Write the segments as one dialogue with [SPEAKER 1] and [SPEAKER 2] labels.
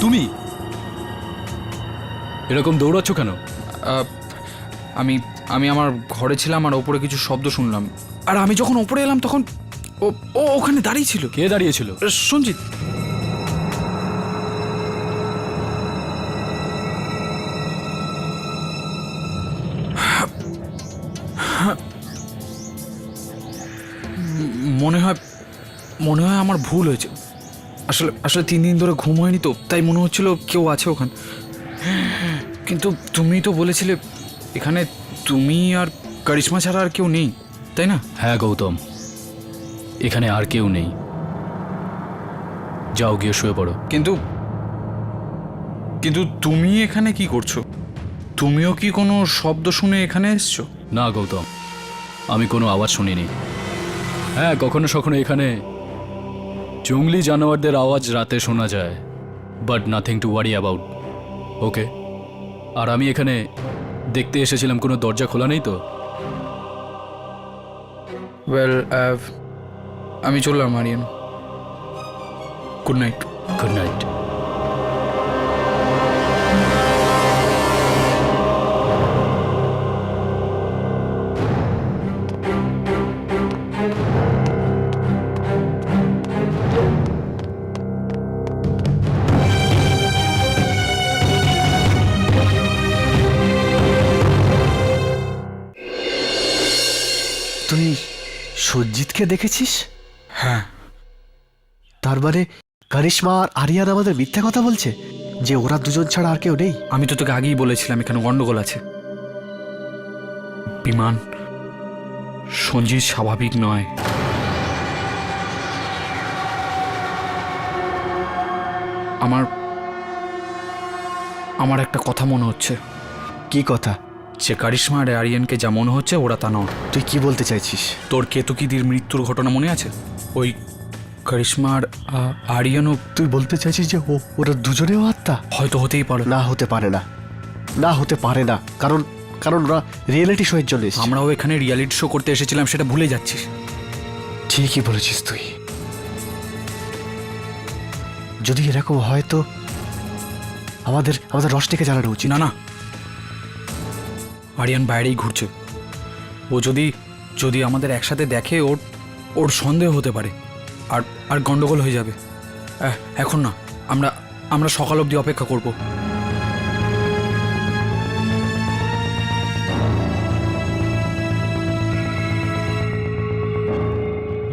[SPEAKER 1] তুমি এরকম দৌড়াচ্ছ কেন?
[SPEAKER 2] আমি আমি আমার ঘরে ছিলাম আর ওপরে কিছু শব্দ শুনলাম, আর আমি যখন ওপরে এলাম তখন ও ও ওখানে দাঁড়িয়ে ছিল।
[SPEAKER 1] কে দাঁড়িয়েছিল?
[SPEAKER 2] সঞ্জিত। মনে হয় আমার ভুল হয়েছে। আসলে আসলে 3 দিন ধরে ঘুম হয়নি তো, তাই মনে হচ্ছিল কেউ আছে ওখানে। কিন্তু তুমি তো বলেছিলে এখানে তুমি আর কারিশমা ছাড়া আর কেউ নেই, তাই না?
[SPEAKER 1] হ্যাঁ গৌতম, এখানে আর কেউ নেই। যাও গিয়ে শুয়ে পড়ো।
[SPEAKER 2] কিন্তু কিন্তু তুমি এখানে কি করছো? তুমিও কি কোনো শব্দ শুনে এখানে এসছো?
[SPEAKER 1] না গৌতম, আমি কোনো আওয়াজ শুনিনি। হ্যাঁ, কখনো কখনো এখানে জঙ্গলি জানোয়ারদের আওয়াজ রাতে শোনা যায়, but nothing to worry about. Okay, আর আমি এখানে দেখতে এসেছিলাম, কোনো দরজা খোলা নেই তো?
[SPEAKER 2] ওয়েল, আমি চললাম Aryan. Good night.
[SPEAKER 1] Good night.
[SPEAKER 3] তুই সঞ্জিতকে দেখেছিস?
[SPEAKER 2] হ্যাঁ।
[SPEAKER 3] তার মানে কারিশমা আর আরিয়ান আমাদের মিথ্যা কথা বলছে যে ওরা দুজন ছাড়া আর কেউ নেই?
[SPEAKER 2] আমি তো তোকে আগেই বলেছিলাম এখানে গন্ডগোল আছে। বিমান, সঞ্জিত স্বাভাবিক নয়। আমার আমার একটা কথা মনে হচ্ছে।
[SPEAKER 3] কি কথা?
[SPEAKER 2] যে কারিশমা আর আরিয়ানকে যা মনে হচ্ছে ওরা তা নয়।
[SPEAKER 3] তুই কি বলতে চাইছিস?
[SPEAKER 2] তোর কেতকীদের মৃত্যুর ঘটনা মনে আছে? ওই কারিশমা আর আরিয়ানও।
[SPEAKER 3] তুই বলতে চাইছিস যে ওরা দুজনেও আত্মা?
[SPEAKER 2] হয়তো হতেই পারে।
[SPEAKER 3] না, হতে পারে না। না, হতে পারে না, কারণ কারণ ওরা রিয়েলিটি শোয়ের জন্য এসেছে।
[SPEAKER 2] আমরাও এখানে রিয়ালিটি শো করতে এসেছিলাম, সেটা ভুলে যাচ্ছিস।
[SPEAKER 3] ঠিকই বলেছিস তুই। যদি এরকম হয় তো আমাদের আমাদের রশনিকে জানানো উচিত।
[SPEAKER 2] না না, আরিয়ান বাইরেই ঘুরছে। ও যদি যদি আমাদের একসাথে দেখে ওর ওর সন্দেহ হতে পারে, আর আর গন্ডগোল হয়ে যাবে। এখন না, আমরা আমরা সকাল অবধি অপেক্ষা করব।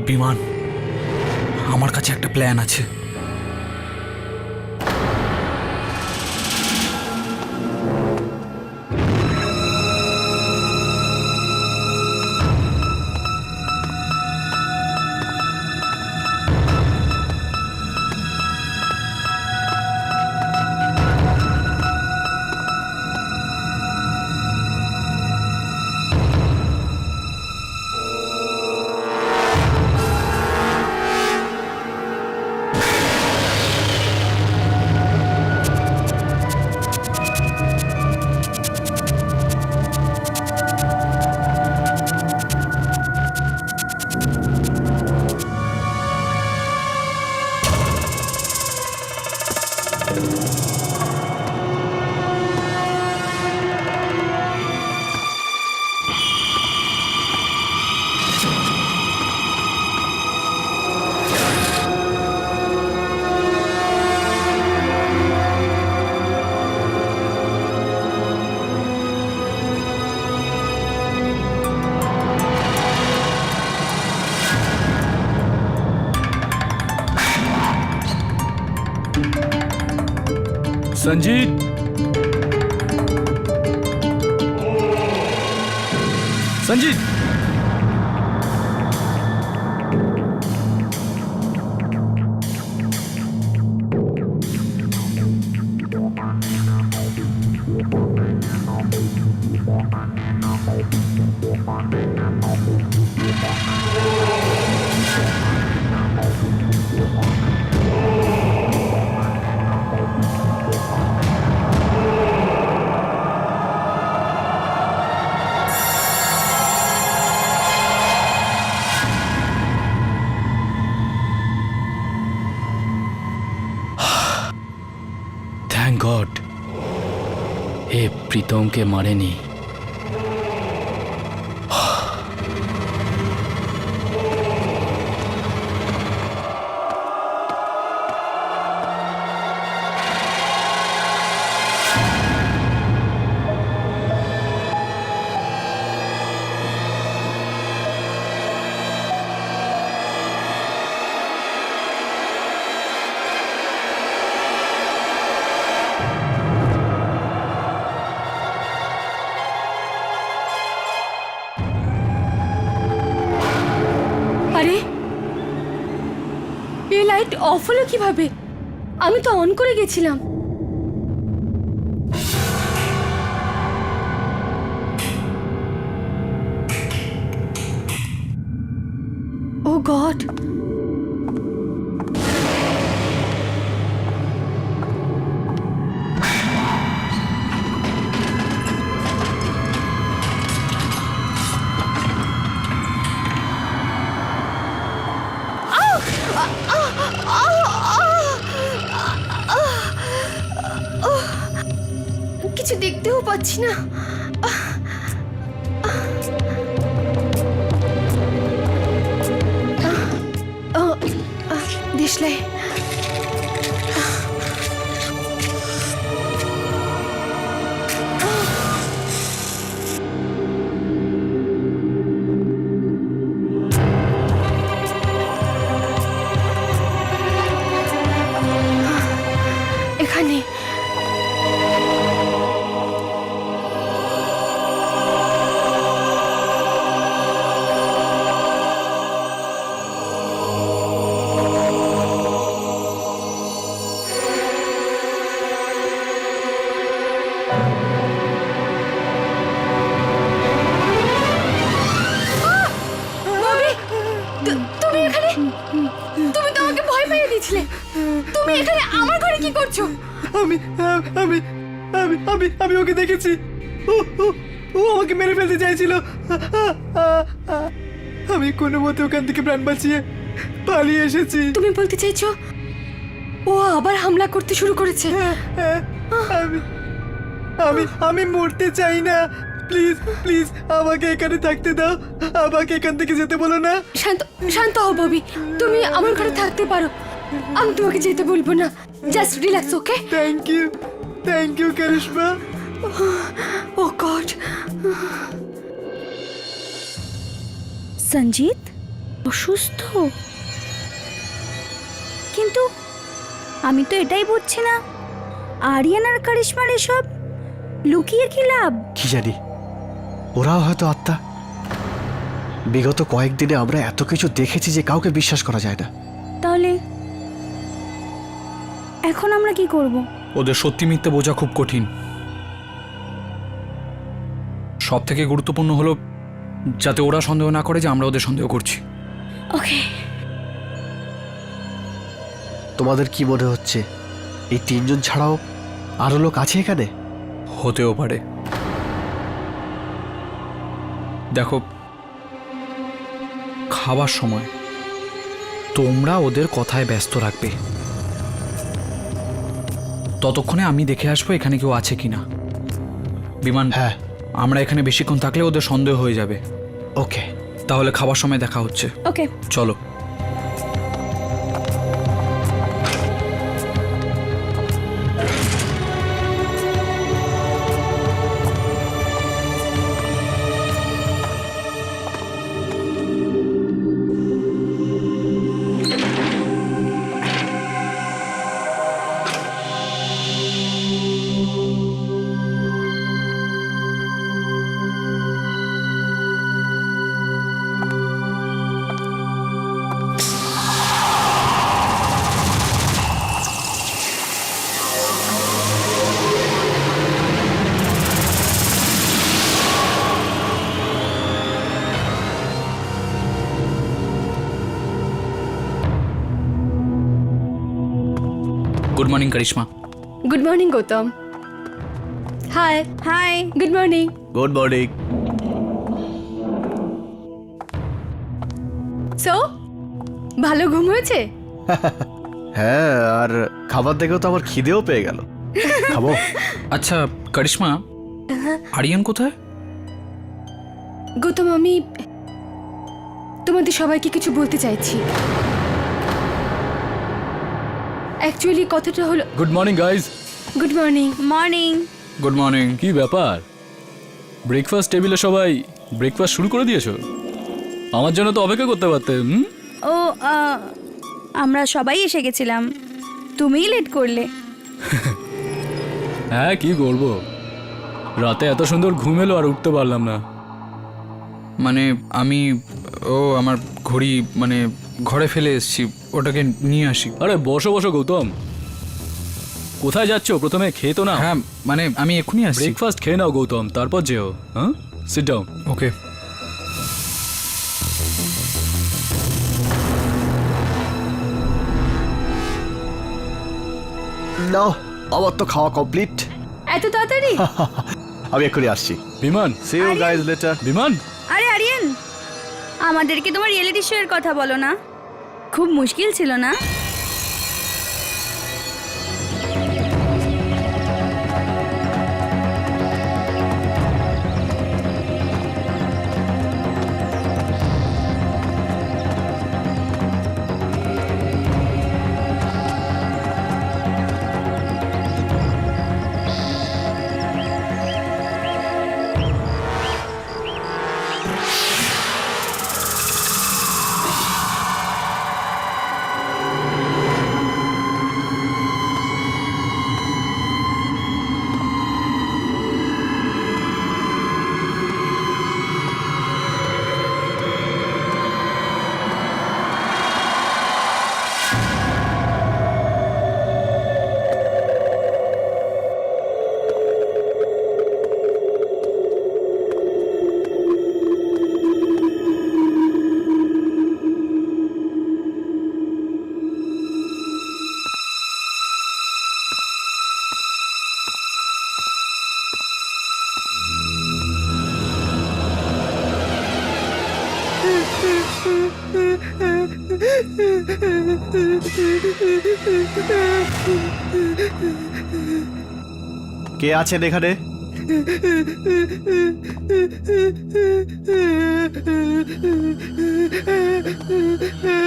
[SPEAKER 2] বিমান, আমার কাছে একটা প্ল্যান আছে।
[SPEAKER 1] সঞ্জিত, সঞ্জিত, এ প্রীতমকে মারেনি।
[SPEAKER 4] আরে এই লাইট অফ হলো কিভাবে? আমি তো অন করে গেছিলাম। ও গড, কিছু দেখতেও পাচ্ছি না। দিশলাই, এখানে তুমি এখানে, তুমি তো আমাকে ভয় পাইয়ে দিয়েছিলে। তুমি এখানে আমার ঘরে কি করছো?
[SPEAKER 5] আমি আমি আমি আমি আমি ওকে দেখেছি। ও ও ও আমাকে মেরে ফেলতে চাইছিল। আমি কোনো মতে ওখান থেকে প্রাণ বাঁচিয়ে পালিয়ে এসেছি।
[SPEAKER 4] তুমি বলতে চাইছো ও আবার হামলা করতে শুরু করেছে?
[SPEAKER 5] আমি আমি আমি মরতে চাই না। প্লিজ প্লিজ আমাকে এখানে থাকতে দাও। আমাকে এখান থেকে যেতে বলো না।
[SPEAKER 4] শান্ত শান্ত হও ববি, তুমি আমার ঘরে থাকতে পারো। আমি তোমাকে যেতে বলবো না। Just relax, okay?
[SPEAKER 5] Thank you Karishma.
[SPEAKER 4] Oh god,
[SPEAKER 6] Sanjit অসুস্থ, কিন্তু আমি তো এটাই বুঝছি না আরিয়ান আর কারিশমার এসব লুকিয়ে কি লাভ?
[SPEAKER 3] কি জানি, ওরাও হয়তো আত্মা। বিগত কয়েকদিনে আমরা এত কিছু দেখেছি যে কাউকে বিশ্বাস করা যায় না।
[SPEAKER 6] তাহলে এখন আমরা কি করব?
[SPEAKER 2] ওদের সত্যি মিথ্যে বোঝা খুব কঠিন। সব থেকে গুরুত্বপূর্ণ হলো যাতে ওরা সন্দেহ না করে যে আমরা ওদের সন্দেহ করছি।
[SPEAKER 6] ওকে,
[SPEAKER 3] তোমাদের কি মনে হচ্ছে এই তিনজন ছাড়াও আরো লোক আছে এখানে?
[SPEAKER 2] হতেও পারে। দেখো, খাবার সময় তোমরা ওদের কথায় ব্যস্ত রাখবে। ততক্ষণে আমি দেখে আসবো এখানে কেউ আছে কিনা। বিমান,
[SPEAKER 3] হ্যাঁ।
[SPEAKER 2] আমরা এখানে বেশিক্ষণ থাকলে ওদের সন্দেহ হয়ে যাবে।
[SPEAKER 3] ওকে,
[SPEAKER 2] তাহলে খাবার সময় দেখা হচ্ছে।
[SPEAKER 6] ওকে।
[SPEAKER 2] চলো। Good morning Karishma.
[SPEAKER 4] Good morning Gautam. Hi
[SPEAKER 6] hi.
[SPEAKER 4] Good morning.
[SPEAKER 3] Good morning.
[SPEAKER 4] So ভালো ঘুম হয়েছে?
[SPEAKER 3] হ্যাঁ, আর খাবার দেখেও তো আমার খিদেও পেয়ে গেল। খাবো?
[SPEAKER 2] আচ্ছা কারিশমা, আরিয়ান কোথায়?
[SPEAKER 4] গৌতম, আমি তোমাদের সবাইকে কিছু বলতে চাইছি। অ্যাকচুয়ালি কথাটা হলো,
[SPEAKER 1] good morning guys.
[SPEAKER 4] Good morning.
[SPEAKER 6] Morning.
[SPEAKER 2] Good morning.
[SPEAKER 1] কি ব্যাপার, ব্রেকফাস্ট টেবিলে সবাই ব্রেকফাস্ট শুরু করে দিয়েছো? আমার জন্য তো অপেক্ষা করতে পারতে।
[SPEAKER 6] ও আমরা সবাই এসে গেছিলাম, তুমিই লেট করলে।
[SPEAKER 1] হ্যাঁ, কি করবো, রাতে এত সুন্দর ঘুম এলো আর উঠতে পারলাম না।
[SPEAKER 2] মানে আমার ঘড়ি মানে ঘরে ফেলে এসেছি, ওটাকে নিয়ে আসি।
[SPEAKER 1] আরে বসো বসো গৌতম, কোথায় যাচ্ছো? প্রথমে খেয়ে তো না।
[SPEAKER 2] হ্যাঁ মানে আমি এক্ষুনি আসছি।
[SPEAKER 1] ব্রেকফাস্ট খেয়ে নাও গৌতম, তারপর যেও। হ্যাঁ, সিট ডাউন।
[SPEAKER 2] ওকে।
[SPEAKER 3] নাও, আমার তো খাওয়া কমপ্লিট।
[SPEAKER 4] এত তাড়াতাড়ি?
[SPEAKER 3] আমি এক্ষুনি আসছি।
[SPEAKER 1] বিমান,
[SPEAKER 3] সি ইউ গাইজ লেটার।
[SPEAKER 1] বিমান,
[SPEAKER 6] আরে আরিয়ান, আমাদেরকে তোমার রিয়েলিটি শো এর কথা বলো না, খুব মুশকিল ছিল না?
[SPEAKER 3] কে আছেন এখানে?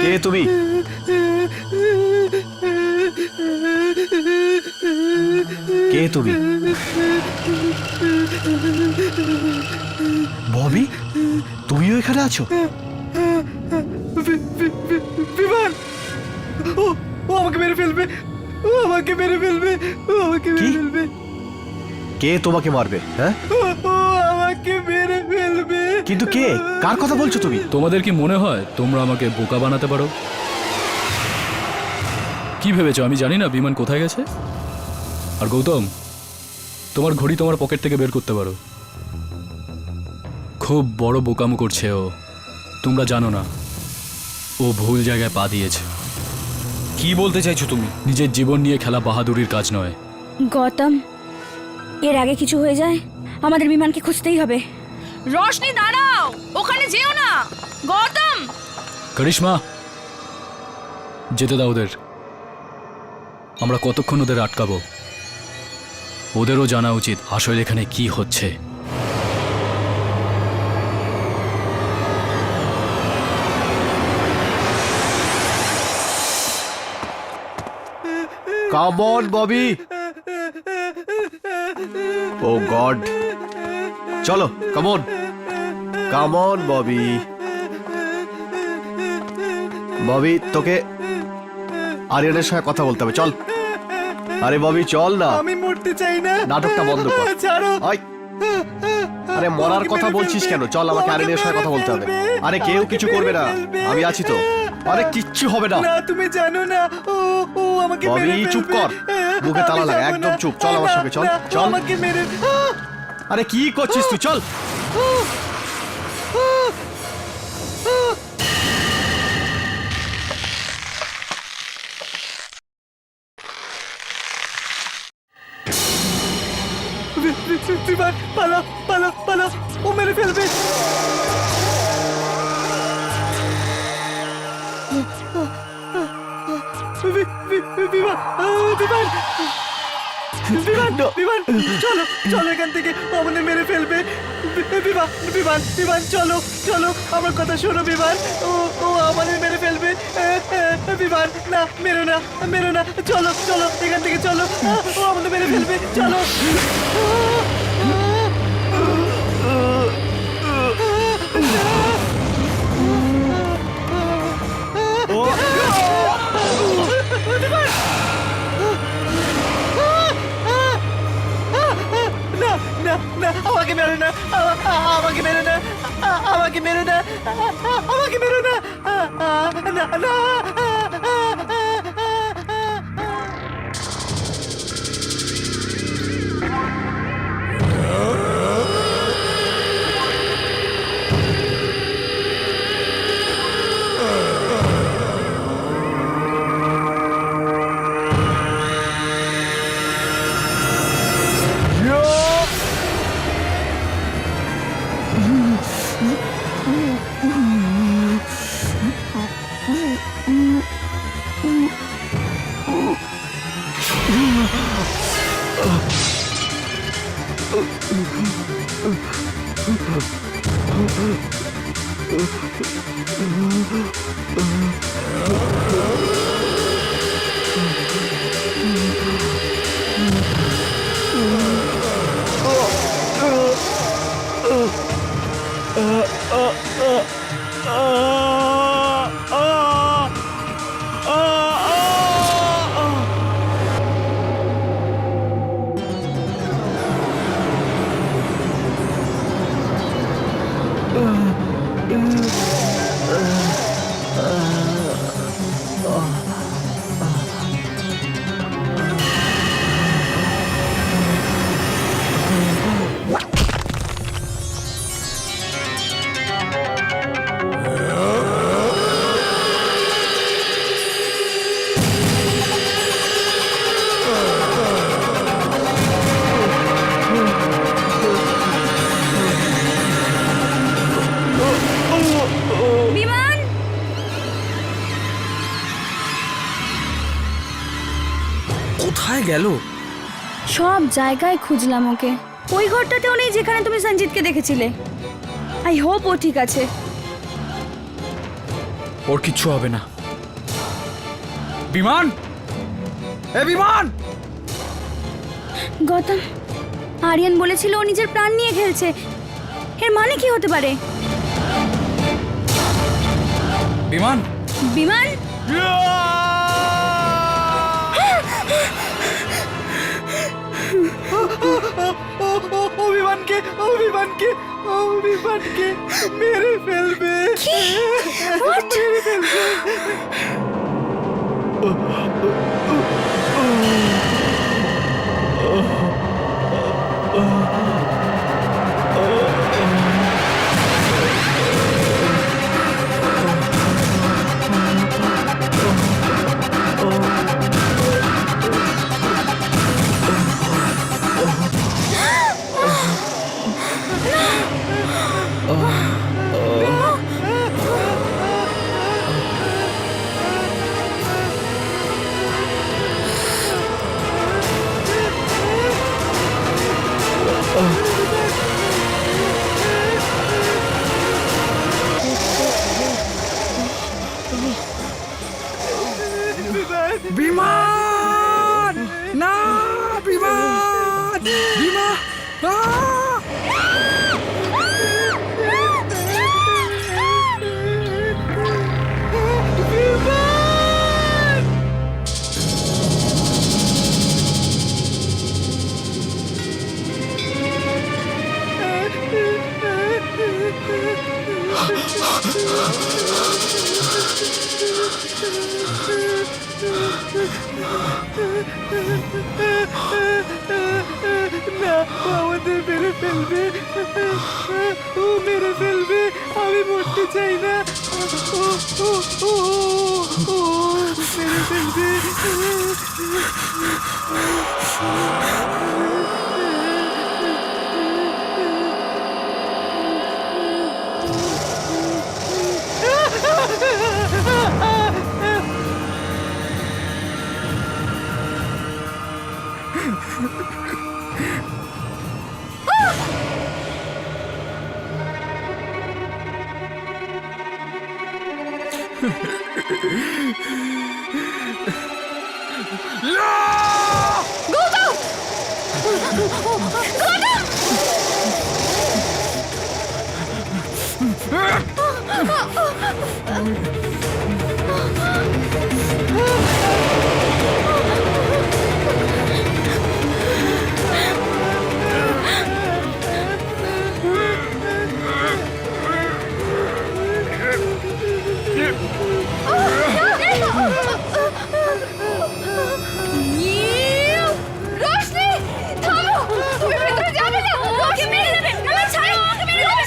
[SPEAKER 3] কে তুমি? কে তুমি? ববি, তুমিও এখানে আছো?
[SPEAKER 5] বিমান, ও ও আমাকে মেরে ফেলবে, ও আমাকে মেরে ফেলবে, ও আমাকে মেরে
[SPEAKER 3] কি?
[SPEAKER 5] ফেলবে,
[SPEAKER 3] কে তোমাকে মারবে? হ্যাঁ,
[SPEAKER 5] ও আমাকে মেরে ফেলবে।
[SPEAKER 3] কিন্তু কে? কার কথা বলছো তুমি?
[SPEAKER 1] তোমাদের কি মনে হয় তোমরা আমাকে বোকা বানাতে পারো? কি ভেবেছো আমি জানি না বিমান কোথায় গেছে? আর গৌতম, তোমার ঘড়ি তোমার পকেট থেকে বের করতে পারো। খুব বড় বোকামো করছে ও, তোমরা জানো না ও ভুল জায়গায় পা দিয়েছে।
[SPEAKER 2] কি বলতে চাইছো তুমি?
[SPEAKER 1] নিজের জীবন নিয়ে খেলা বাহাদুরির কাজ নয়।
[SPEAKER 6] গৌতম, এর আগে কিছু হয়ে যায় আমাদের বিমানকে খুঁজতেই হবে। রোশনি দাঁড়াও, ওখানে যেও না। গৌতম,
[SPEAKER 1] করিশ্মা, যেতে দাও ওদের। আমরা কতক্ষণ ওদের আটকাবো? ওদেরও জানা উচিত আসলে এখানে কি হচ্ছে।
[SPEAKER 3] Come on Bobby. Oh God, চলো, come on, come on Bobby. Bobby, তোকে আরিয়ানের সঙ্গে কথা বলতে হবে, চল। আরে ববি চল না।
[SPEAKER 5] আমি মরতে চাই না,
[SPEAKER 3] নাটকটা বন্ধ কর।
[SPEAKER 5] ছাড়ো।
[SPEAKER 3] ওই, আরে মরার কথা বলছিস কেন? চল, আমাকে আরিয়ানের সঙ্গে কথা বলতে হবে। আরে কেউ কিছু করবে না, আমি আছি তো। আরে কিচ্ছু হবে না।
[SPEAKER 5] না, তুমি জানো না, ও ও আমাকে
[SPEAKER 3] ববি,
[SPEAKER 5] মেরে ফেলবে।
[SPEAKER 3] চুপ কর। মুখে তালা
[SPEAKER 5] আমি
[SPEAKER 3] লাগা,
[SPEAKER 5] যাবো
[SPEAKER 3] একদম
[SPEAKER 5] না।
[SPEAKER 3] চুপ। চল আমার সঙ্গে, চল,
[SPEAKER 5] না,
[SPEAKER 3] চল।
[SPEAKER 5] আমাকে মেরে
[SPEAKER 3] আরে কি করছিস তুই? চল।
[SPEAKER 5] বিমান, পালাও, পালাও, পালাও, ও মেরে ফেলবে। বিমান, বিমান, বিমান বিমান চলো চলো এখান থেকে, ও আমাদের মেরে ফেলবে। বিমান বিমান বিমান চলো চলো, আমার কথা শোনো বিমান, ও ও আমাদের মেরে ফেলবে। বিমান না, মেরো না মেরো না, চলো চলো এখান থেকে চলো, ও আমাদের মেরে ফেলবে, চলো। না না না, আমাকে মেরো না, আমাকে মেরো না, আমাকে মেরো না, আমাকে মেরো না, না না।
[SPEAKER 6] বিমান,
[SPEAKER 2] কোথায় গেল?
[SPEAKER 6] সব জায়গায় খুঁজলাম ওকে। ওই ঘরটাতেও নেই যেখানে তুমি সঞ্জিতকে দেখেছিলে। আই হোপ ও ঠিক আছে।
[SPEAKER 2] ওর কিচ্ছু হবে না। বিমান, এ বিমান!
[SPEAKER 6] গৌতম, আরিয়ান বলেছিল ও নিজের প্রাণ নিয়ে খেলছে। এর মানে কি হতে পারে?
[SPEAKER 2] বিমান,
[SPEAKER 6] বিমান,
[SPEAKER 5] অভিমানকে অভিমানকে অভিমানকে মেরে ফেলবে, মেরে ফেলবে।
[SPEAKER 2] বিমান! না, বিমান! বিমান!
[SPEAKER 5] না, ও আমাদের মেরে ফেলবে, ও মেরে ফেলবে, আমি মরতে চাই না, ও ও ও ও মেরে ফেলবে।
[SPEAKER 4] রোশনি থামো, তুমি ভেতরে যাবে না, ওকে মেরে দেবে, আমায় ছাড়ো, ওকে মেরে দেবে।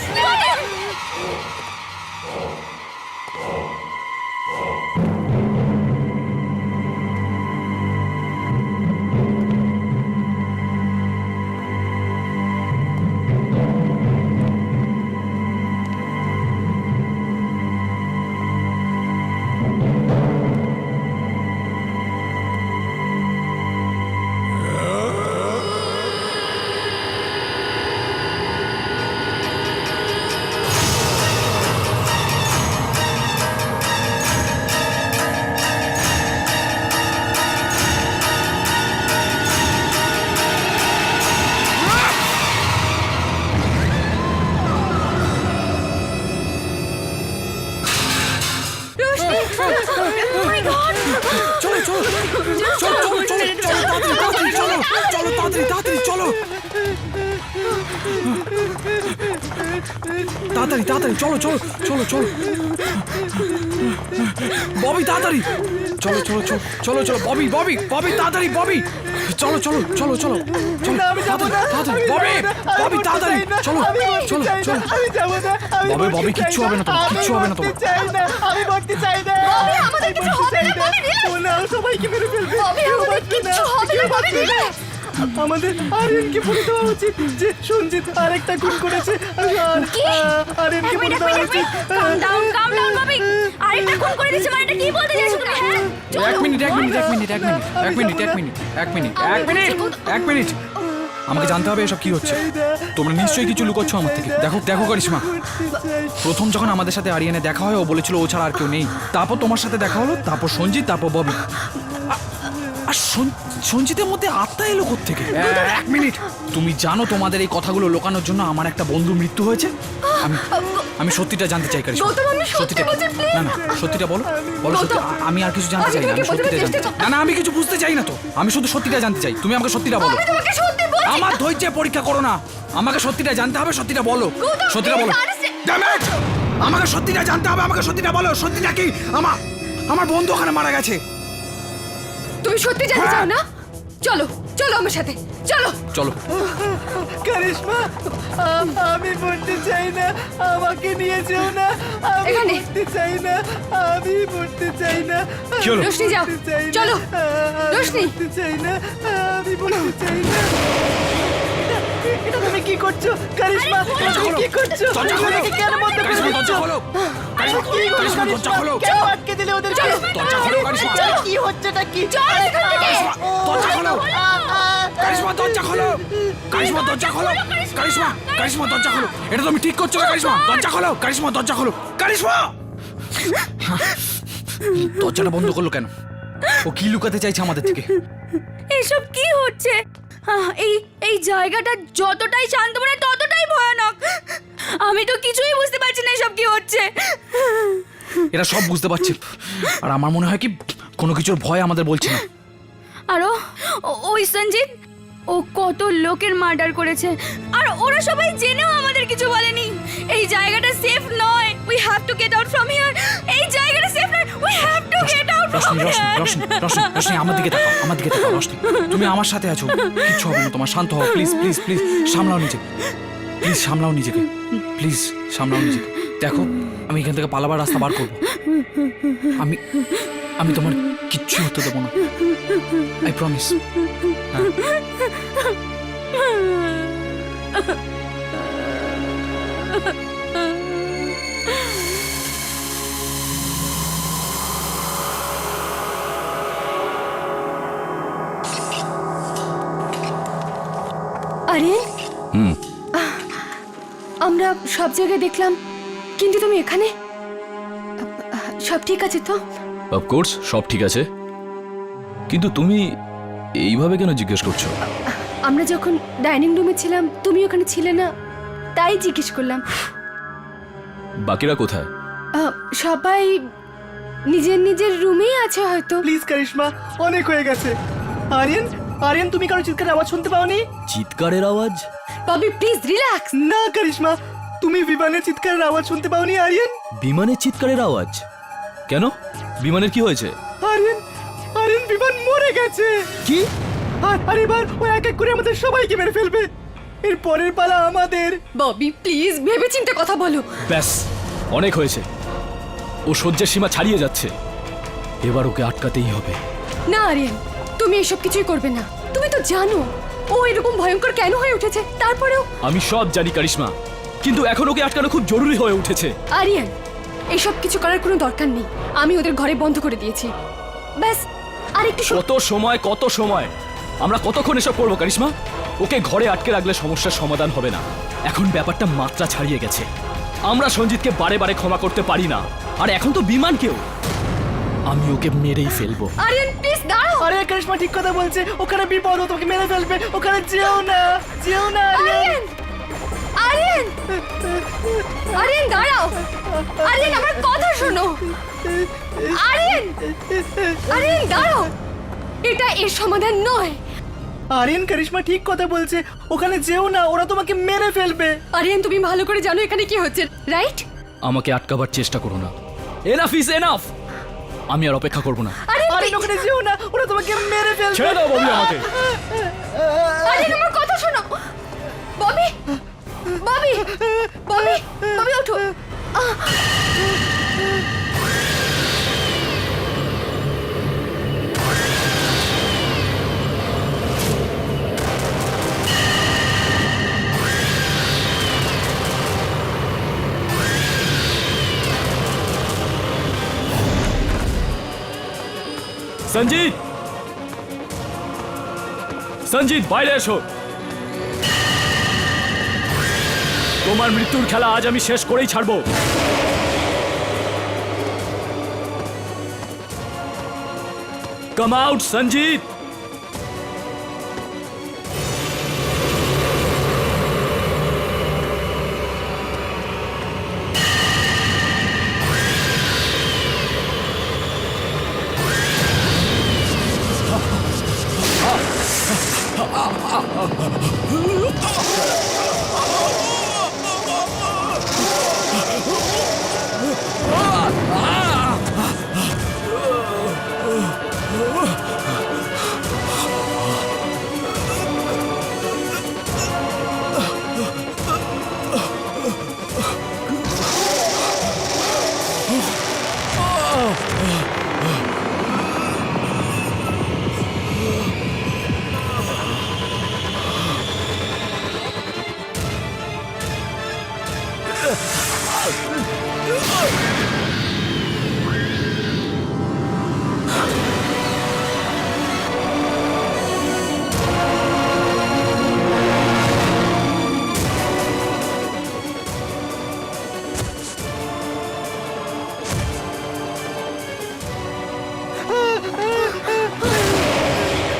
[SPEAKER 2] চলো চলো চলো চলো চলো চলো তাড়াতাড়ি চলো তাড়াতাড়ি চলো চলো চলো চলো ববি তাড়াতাড়ি চলো চলো চলো চলো চলো ববি ববি ববি তাড়াতাড়ি ববি চলো চলো চলো চলো চলো তাড়াতাড়ি ববি ববি তাড়াতাড়ি চলো চলো চলো ববি ববি কিচ্ছু হবে না তোমার কিচ্ছু হবে না তোমার
[SPEAKER 5] আমি মরতে চাই না।
[SPEAKER 4] আমাদের কিছু হবে না, ববি, relax।
[SPEAKER 5] ও না, সবাইকে মেরে ফেলবে।
[SPEAKER 4] ববি, আমাদের কিচ্ছু হবে না, ববি, relax।
[SPEAKER 5] আমাদের আরিয়ানকে বলে দেওয়া উচিত যে সঞ্জিত আরেকটা খুন করেছে।
[SPEAKER 6] কি?
[SPEAKER 5] আরিয়ানকে
[SPEAKER 6] এক
[SPEAKER 5] বলে
[SPEAKER 6] মিনিট,
[SPEAKER 5] দেওয়া
[SPEAKER 6] এক
[SPEAKER 5] উচিত।
[SPEAKER 6] Minute, calm down, Bobby. আরেকটা খুন করে দিচ্ছে মানে এটা কি বলতে চাইছো তুমি, হ্যাঁ? চলো।
[SPEAKER 2] এক মিনিট আমাকে জানতে হবে এসব কি হচ্ছে। তোমরা নিশ্চয়ই কিছু লুকোচ্ছ আমার থেকে। দেখো দেখো করিশ্মা, প্রথম যখন আমাদের সাথে আরিয়ানে দেখা হয় ও বলেছিল ও ছাড়া আর কেউ নেই। তারপর তোমার সাথে দেখা হলো, তারপর সঞ্জিত, তারপর ববি। আর সঞ্জিতের মধ্যে আত্মা এলো কোত্থেকে? এক মিনিট, তুমি জানো তোমাদের এই কথাগুলো লোকানোর জন্য আমার একটা বন্ধু মৃত্যু হয়েছে? আমি সত্যিটা জানতে চাই করিশ্মা।
[SPEAKER 4] গৌতম, আমি সত্যি
[SPEAKER 2] সত্যিটা কি?
[SPEAKER 4] বলছি, please।
[SPEAKER 2] না না সত্যিটা বলো বলো সত্যি। আমি আর কিছু জানতে চাই না, আমি সত্যিটা জানতে চাই। না না আমি কিছু বুঝতে চাই না তো, আমি শুধু সত্যিটা জানতে চাই। তুমি আমাকে সত্যিটা বলো।
[SPEAKER 4] আমি তোমাকে সত্যি বলছি।
[SPEAKER 2] আমার ধৈর্যের পরীক্ষা করো না, আমাকে সত্যিটা জানতে হবে। সত্যিটা বলো,
[SPEAKER 4] গৌতম,
[SPEAKER 2] সত্যিটা বলো।
[SPEAKER 4] please, honestly-
[SPEAKER 2] Damn it! আমাকে সত্যিটা জানতে হবে, আমাকে সত্যিটা বলো। সত্যিটা কি? আমার বন্ধু ওখানে মারা গেছে।
[SPEAKER 4] তুমি সত্যি জানতে চাও না? চলো চলো আমার সাথে, চলো।
[SPEAKER 2] চলো
[SPEAKER 5] কারিশমা, আমি মরতে চাই না, আমাকে নিয়ে যেও না। আমি
[SPEAKER 4] এখানে।
[SPEAKER 5] মরতে চাই না, আমি মরতে চাই না।
[SPEAKER 2] কি হলো?
[SPEAKER 4] রোশনি, যাও।
[SPEAKER 5] মরতে চাই না,
[SPEAKER 4] চলো।
[SPEAKER 5] আমি
[SPEAKER 4] রোশনি।
[SPEAKER 5] মরতে চাই না, আমি মরতে চাই না। এটা তুমি কি করছো কারিশমা? তুমি কি করছো?
[SPEAKER 2] দরজা খোলো।
[SPEAKER 5] ওদেরকে কেন বন্ধ করে
[SPEAKER 2] কারিশমা,
[SPEAKER 5] দিচ্ছ?
[SPEAKER 2] দরজা খোলো।
[SPEAKER 5] আরে কি করছো
[SPEAKER 2] কারিশমা, দরজা
[SPEAKER 5] কারিশমা?
[SPEAKER 2] খোলো।
[SPEAKER 5] কেন আটকে দিলে ওদেরকে?
[SPEAKER 2] দরজা খোলো, কারিশমা।
[SPEAKER 5] আরে কি হচ্ছেটা কি?
[SPEAKER 4] চল এখান থেকে।
[SPEAKER 2] দরজা খোলো। কারিশমা দরজা খোলো। কারিশমা দরজা খোলো। কারিশমা দরজা খোলো। এটা তুমি ঠিক করছো না কারিশমা। দরজা খোলো। কারিশমা দরজা খোলো। কারিশমা দরজাটা বন্ধ করলো কেন? ও কি লুকাতে চাইছে আমাদের থেকে?
[SPEAKER 6] এসব কি হচ্ছে? এই জায়গাটা যতটাই শান্ত মনে হয় ততটাই ভয়ানক। আমি তো কিছুই বুঝতে পারছি না এসব কি হচ্ছে।
[SPEAKER 2] এরা সব বুঝতে পারছে, আর আমার মনে হয় কি কোনো কিছুর ভয় আমাদের বলছে না।
[SPEAKER 6] আরো ওই সঞ্জিত, ও কত লোকের মার্ডার করেছে, আর ওরা সবাই জেনেও আমাদের কিছু বলেনি। এই জায়গাটা সেফ নয়। We have to get out from here. এই জায়গাটা সেফ নয়। We have to get out from
[SPEAKER 2] Roshni Roshni
[SPEAKER 6] here.
[SPEAKER 2] Roshni Roshni Roshni আমার দিকে তাকাও, আমার দিকে তাকাও রোশনি। তুমি আমার সাথে আছো, কিচ্ছু হবে না তোমার। শান্ত হও প্লিজ প্লিজ প্লিজ। সামলাও নিজেকে, প্লিজ সামলাও নিজেকে, প্লিজ সামলাও নিজেকে। দেখো আমি এখান থেকে পালাবার রাস্তা বার করবো। আমি তোমার কিচ্ছু হতে দেবো না, আই প্রমিস।
[SPEAKER 4] আরিয়ান,
[SPEAKER 1] হুম
[SPEAKER 4] আমরা সব জায়গায় দেখলাম, কিন্তু তুমি এখানে? সব ঠিক আছে তো?
[SPEAKER 1] অফকোর্স সব ঠিক আছে, কিন্তু তুমি এইভাবে কেন জিজ্ঞেস করছো?
[SPEAKER 4] আমরা যখন ডাইনিং রুমে ছিলাম তুমি ওখানে ছিলে না, তাই জিজ্ঞেস করলাম।
[SPEAKER 1] বাকিরা কোথায়?
[SPEAKER 4] সবাই নিজের নিজের রুমেই আছে হয়তো।
[SPEAKER 5] প্লিজ কারিশমা, অনেক হয়ে গেছে। আরিয়ান, আরিয়ান তুমি কারো চিৎকারের আওয়াজ শুনতে পাওনি?
[SPEAKER 1] চিৎকারের আওয়াজ?
[SPEAKER 4] Bobby please relax.
[SPEAKER 5] না কারিশমা, তুমি বিমানের চিৎকারের আওয়াজ শুনতে পাওনি আরিয়ান?
[SPEAKER 1] বিমানের চিৎকারের আওয়াজ? কেন, বিমানের কি হয়েছে?
[SPEAKER 5] আরিয়ান, আরিয়ান বিমান মরে গেছে।
[SPEAKER 1] কি?
[SPEAKER 5] আর এবার ও এক এক করে আমাদের সবাইকে মেরে ফেলবে। এর পরের পালা আমাদের।
[SPEAKER 4] ববি প্লিজ ভেবেচিন্তে কথা বলো।
[SPEAKER 1] ব্যাস, অনেক হয়েছে। ও সহ্যের সীমা ছাড়িয়ে যাচ্ছে, এবার ওকে আটকাতেই হবে।
[SPEAKER 4] না আরিয়ান, তুমি এসব কিছুই করবে না। তুমি তো জানো ও এরকম ভয়ঙ্কর কেন হয়ে উঠেছে। তারপরেও
[SPEAKER 1] আমি সব জানি কারিশমা, কিন্তু এখন ওকে আটকানো খুব জরুরি হয়ে উঠেছে।
[SPEAKER 4] আরিয়ান, এসব কিছু করার কোনো দরকার নেই। আমি ওদের ঘরে বন্ধ করে দিয়েছি। ব্যাস আর একটু
[SPEAKER 1] কত সময় আমরা কতক্ষণ এসব করবো কারিশমা? ওকে ঘরে আটকে রাখলে সমস্যার সমাধান হবে না। এখন ব্যাপারটা মাত্রা ছাড়িয়ে গেছে। আমরা সঞ্জিতকে বারে বারে ক্ষমা করতে পারি না, আর এখন তো বিমানকেও। আমি ওকে মেরেই ফেলবো।
[SPEAKER 4] আরিয়ান প্লিজ দাঁড়াও।
[SPEAKER 5] আরে কারিশমা ঠিক কথা বলছে, ওখানে বিপদ, ও তোকে মেরে ফেলবে। ওখানে যেও না, যেও না আরিয়ান।
[SPEAKER 4] আরিয়ান, আরিয়ান, আরিয়ান দাঁড়াও। আরিয়ান আমার কথা শোনো। আরিয়ান, আরিয়ান দাঁড়াও। এটা এর সমাধান নয়।
[SPEAKER 5] আরিয়ান, কারিশমা ঠিক কথা বলছে, ওখানে যেও না, ওরা তোমাকে মেরে ফেলবে।
[SPEAKER 4] আরিয়ান তুমি ভালো করে জানো এখানে কি হচ্ছে, রাইট?
[SPEAKER 1] আমাকে আটকাবার চেষ্টা করো না। Enough is enough. আমি আর অপেক্ষা করব না।
[SPEAKER 5] আরিয়ান ওখানে যেও না, ওরা তোমাকে মেরে ফেলবে।
[SPEAKER 1] ছেড়ে দাও ববি আমাকে।
[SPEAKER 4] আরিয়ান আমার কথা শোনো। ববি, ববি, ববি, ববি ওঠো।
[SPEAKER 1] সঞ্জিত, সঞ্জিত বাইরে এসো। তোমার মৃত্যুর খেলা আজ আমি শেষ করেই ছাড়বো। Come out Sanjit.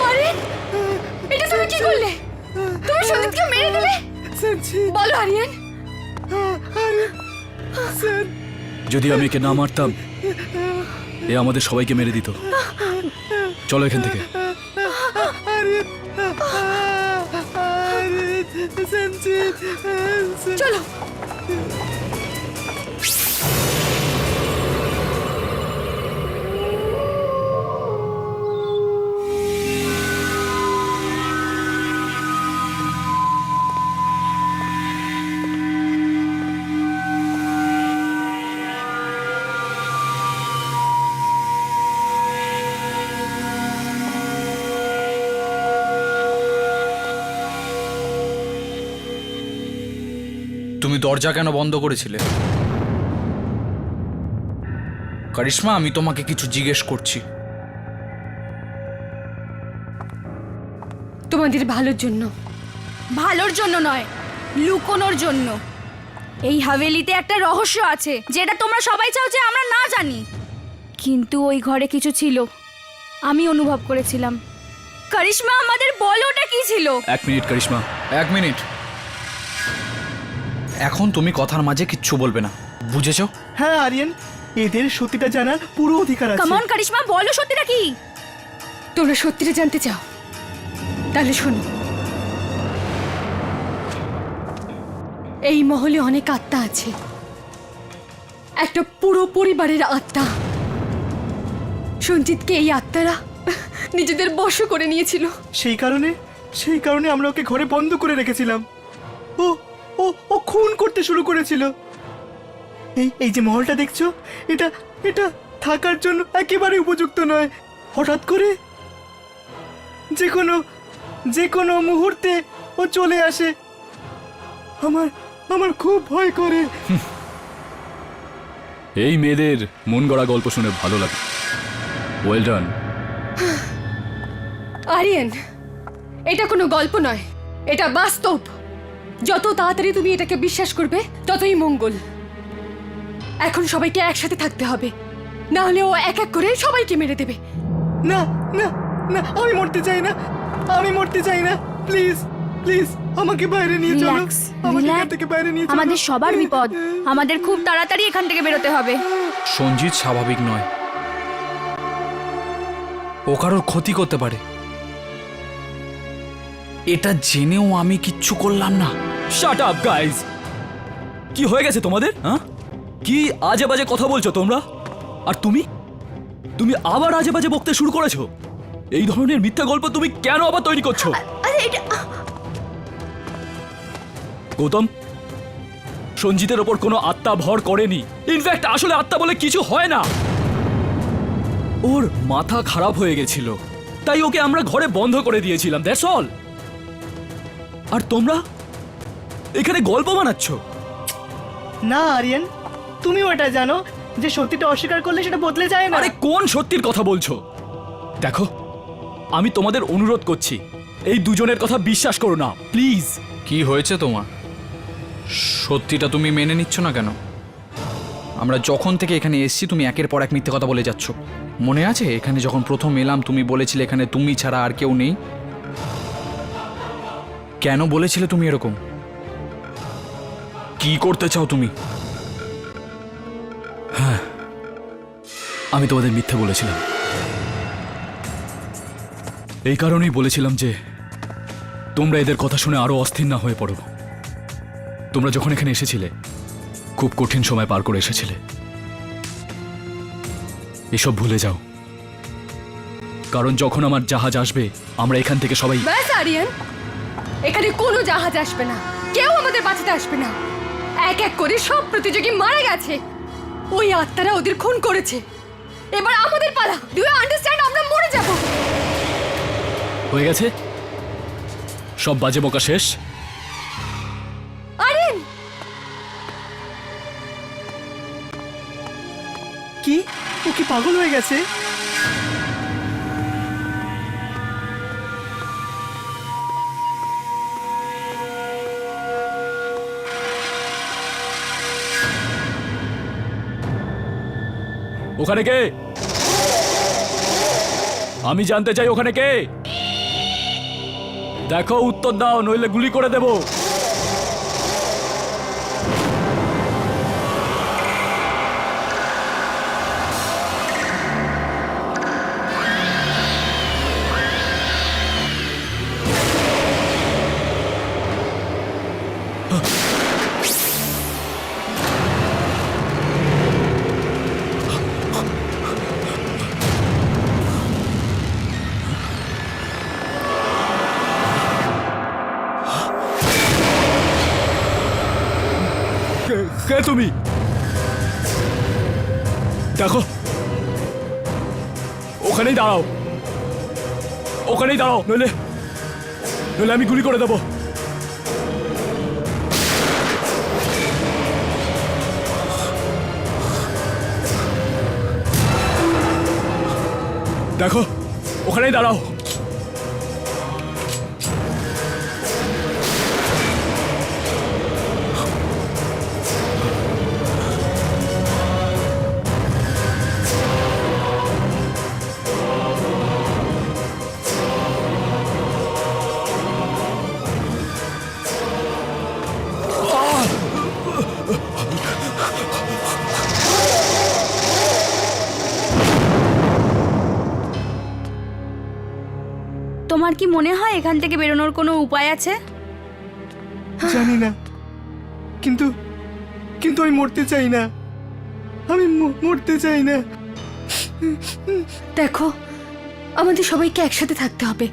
[SPEAKER 4] আরিয়ান, এটা তুমি কি করলে? তুমি সঞ্জিতকে মেরে দিলে?
[SPEAKER 5] সঞ্জিত,
[SPEAKER 4] বলো আরিয়ান।
[SPEAKER 1] যদি আমি একে না মারতাম, এ আমাদের সবাইকে মেরে দিত। চলো এখান থেকে।
[SPEAKER 4] চলো।
[SPEAKER 2] তুমি দরজা কেন বন্ধ করেছিলে? কারিশমা, আমি তোমাকে কিছু জিজ্ঞেস করছি।
[SPEAKER 4] তোমাদের ভালোর জন্য।
[SPEAKER 6] ভালোর জন্য নয়, লুকোনোর জন্য। এই হাভেলিতে একটা রহস্য আছে যেটা তোমরা সবাই চাও যে আমরা না জানি, কিন্তু ওই ঘরে কিছু ছিল, আমি অনুভব করেছিলাম। করিশ্মা, আমাদের বলো ওটা কি ছিল?
[SPEAKER 1] 1 মিনিট করিশ্মা।
[SPEAKER 2] 1 মিনিট। এখন তুমি কথার মাঝে কিচ্ছু বলবে না, বুঝেছো?
[SPEAKER 5] হ্যাঁ আরিয়ান, এদের সত্যিটা জানার পুরো অধিকার আছে।
[SPEAKER 6] কামন করিশ্মা, বলো সত্যিটা কি?
[SPEAKER 4] তোমরা সত্যিটা জানতে চাও? তাহলে শোনো, এই মহলে অনেক আত্মা আছে, একটা পুরো পরিবারের আত্মা। সঞ্জিতকে এই আত্মারা নিজেদের বশ করে নিয়েছিল।
[SPEAKER 5] সেই কারণে আমরা ওকে ঘরে বন্ধ করে রেখেছিলাম। ও ও ও খুন করতে শুরু করেছিল। এই যে মহলটা দেখছো, এটা থাকার জন্য একেবারে উপযুক্ত নয়। হঠাৎ করে যে কোনো মুহূর্তে ও চলে আসে। আমার খুব ভয় করে।
[SPEAKER 1] এই মেয়েদের মন গড়া গল্প শুনে ভালো লাগে। Well done.
[SPEAKER 4] আরিয়ান, এটা কোনো গল্প নয়, এটা বাস্তব। যত তাড়াতাড়ি তুমি এটাকে বিশ্বাস করবে ততই মঙ্গল। এখন সবাইকে একসাথে থাকতে হবে, না হলে ও এক এক করে সবাইকে মেরে দেবে।
[SPEAKER 5] না না না, আমি মরতে চাই না। প্লিজ প্লিজ আমাকে বাইরে নিয়ে চলো।
[SPEAKER 6] রিল্যাক্স,
[SPEAKER 5] আমাকে এখান থেকে বাইরে নিয়ে চলো।
[SPEAKER 6] আমাদের সবার বিপদ, আমাদের খুব তাড়াতাড়ি এখান থেকে বেরোতে হবে।
[SPEAKER 2] সঞ্জিত স্বাভাবিক নয়, ও কারোর ক্ষতি করতে পারে। এটা জেনেও আমি কিচ্ছু করলাম না।
[SPEAKER 1] Shut up guys! কি হয়ে গেছে তোমাদের? হ্যাঁ, কি আজে বাজে কথা বলছো তোমরা? আর তুমি আবার আজে বাজে বকতে শুরু করেছো। এই ধরনের মিথ্যা গল্প তুমি কেন আবার তৈরি করছো?
[SPEAKER 4] আরে এটা
[SPEAKER 1] গৌতম, সঞ্জিতের ওপর কোনো আত্মা ভর করেনি। ইনফ্যাক্ট আসলে আত্মা বলে কিছু হয় না। ওর মাথা খারাপ হয়ে গেছিল, তাই ওকে আমরা ঘরে বন্ধ করে দিয়েছিলাম, দ্যাটস অল। আর তোমরা এখানে গল্প বানাচ্ছ।
[SPEAKER 5] না আরিয়ান, তুমিও এটা জানো যে সত্যিটা অস্বীকার করলে সেটা বদলে যায় না।
[SPEAKER 1] আরে কোন সত্যির কথা বলছো? দেখো, আমি তোমাদের অনুরোধ করছি, এই দুজনের কথা বিশ্বাস করো না, প্লিজ।
[SPEAKER 2] কি হয়েছে তোমার? সত্যিটা তুমি মেনে নিচ্ছ না কেন? আমরা যখন থেকে এখানে এসেছি তুমি একের পর এক মিথ্যে কথা বলে যাচ্ছ। মনে আছে এখানে যখন প্রথম এলাম তুমি বলেছিলে এখানে তুমি ছাড়া আর কেউ নেই? কেন বলেছিলে তুমি এরকম? কি করতে চাও তুমি?
[SPEAKER 1] আমি তোমাদের মিথ্যে বলেছিলাম। এই কারণেই বলেছিলাম যে তোমরা এদের কথা শুনে আরো অস্থির না হয়ে পড়ো। তোমরা যখন এখানে এসেছিলে খুব কঠিন সময় পার করে এসেছিলে। এসব ভুলে যাও, কারণ যখন আমার জাহাজ আসবে আমরা এখান থেকে সবাই।
[SPEAKER 4] ব্যাস আরিয়ান, এখানে কোনো জাহাজ আসবে না, কেউ আমাদের বাঁচাতে আসবে না। এক এক করে সব প্রতিযোগী মারা গেছে, ওই আত্মারা ওদের খুন করেছে। এবার আমাদের পালা। Do you understand? আমরা মরে যাব।
[SPEAKER 1] হয়ে গেছে, সব বাজে বকা শেষ।
[SPEAKER 4] আরিয়ান,
[SPEAKER 5] কি ও কি পাগল হয়ে গেছে?
[SPEAKER 1] ওখানে কে? আমি জানতে চাই ওখানে কে। দেখো, উত্তর দাও, নইলে গুলি করে দেব। কে তুমি? দেখো, ওখানেই দাঁড়াও, নইলে আমি গুলি করে দেবো। দেখো, ওখানেই দাঁড়াও।
[SPEAKER 6] কি মনে হয় এখান থেকে বেরোনোর কোনো উপায় আছে?
[SPEAKER 5] জানি না, কিন্তু কিন্তু আমি মরতে চাই না, আমি মরতে চাই না।
[SPEAKER 4] দেখো, আমাদের সবাইকে একসাথে থাকতে হবে।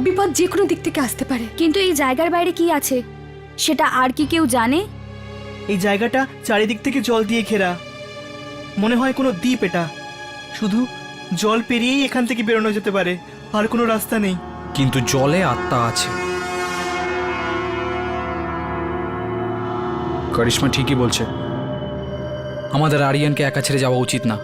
[SPEAKER 4] বিপদ যে কোনো দিক থেকে আসতে পারে।
[SPEAKER 6] কিন্তু এই জায়গার বাইরে কি আছে সেটা আর কি কেউ জানে?
[SPEAKER 5] এই জায়গাটা চারিদিক থেকে জল দিয়ে ঘেরা, মনে হয় কোনো দ্বীপ এটা। শুধু জল পেরিয়েই এখান থেকে বেরোনো যেতে পারে, আর কোনো রাস্তা নেই।
[SPEAKER 2] কিন্তু জলে আত্মা আছে। করিশ্মা ঠিকই বলছে, আমাদের আরিয়ানকে একা ছেড়ে যাওয়া উচিত না।